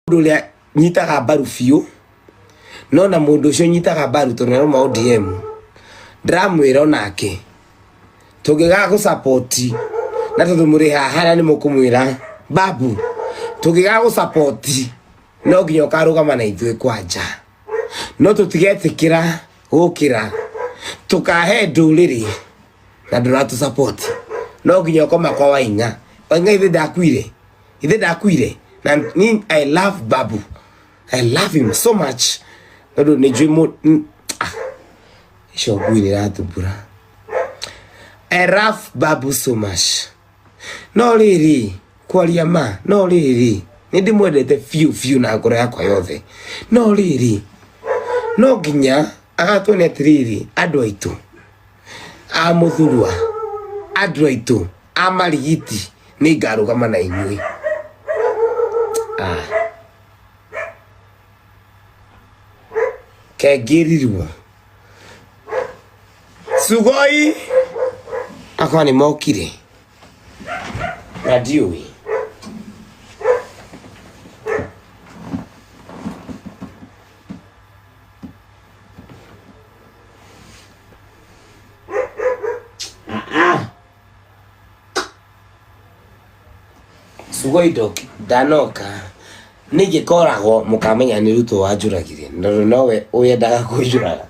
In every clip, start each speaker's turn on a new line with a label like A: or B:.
A: Mundu nyitaga mbaru biũ no na mundu ucio nyitaga mbaru tondu no ma ODM ndramwira onake tungiga gu support na tondu muri haha ni mukumwira babu tungiga gu support no nginya ukarugama na ithuĩ kwanja no tutigetikira gukira tukahe nduriri na nduratu support no nginya ukoma kwa Wainga ithe ndakuire na I love Babu. I love him so much. I don't need you more. I love Babu so much. No really, kwalia ma, no really. Nindi mwendete few na ngoro yakwa yothe. No really. No ginya agatwone atiriri andu aitu. A muthurwa. Andu aitu. A marigiti ni ngarugama na inyui. Kegirirwo sugoi akwani mokire radio wi sugoi dok danoka nige korago mukamenya ni Ruto wajuragire nowe uyendaga kujuraga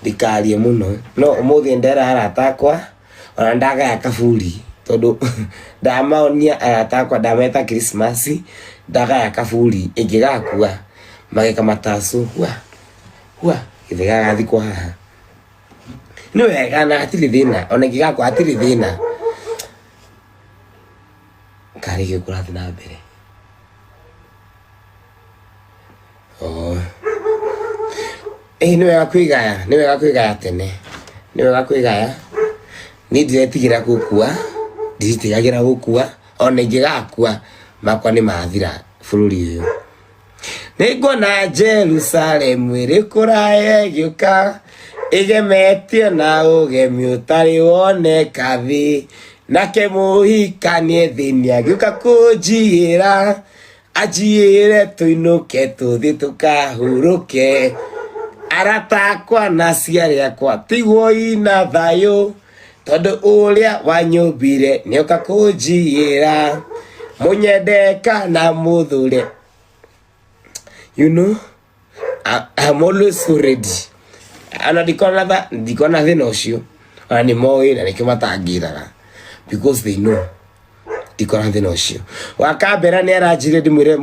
A: dikarie muno no umuthi ndera aratakwa ona ndaga ya kaburi tondu ndamaonia aratakwa ndameta Christmas ndaga ya kaburi ingigakua mageka matasu Githaiga gathikwa haha ni wega na atiri thina ona ingigakua atiri thina karige kurathi na mbere. Ni wega kwigaya tene. Ni wega kwigaya. Ni ndĩretigira gukua, ndĩretigagira gukua, ona ingigakua makwa ni mathira bururi uyu. Nĩngona Jerusalem ĩrĩ kũraya ĩgĩũka, ĩgemetio na ũgemi ũtarĩ woneka thĩ, nake mũhikanie thĩinĩ agĩũka kũnjiĩra, anjiĩre tũinũke tũthiĩ tũkahuruke. Aratakwa na ciari akwa tigwo ina thayo tondu uria wanyumbire nioka kunjiira munyendeka na muthure. You know, I'm always ready. Ana dikona thina ucio ana ni moi na nikimatangiraga because they know dikona thina ucio wakambera ni aranjire ndimwire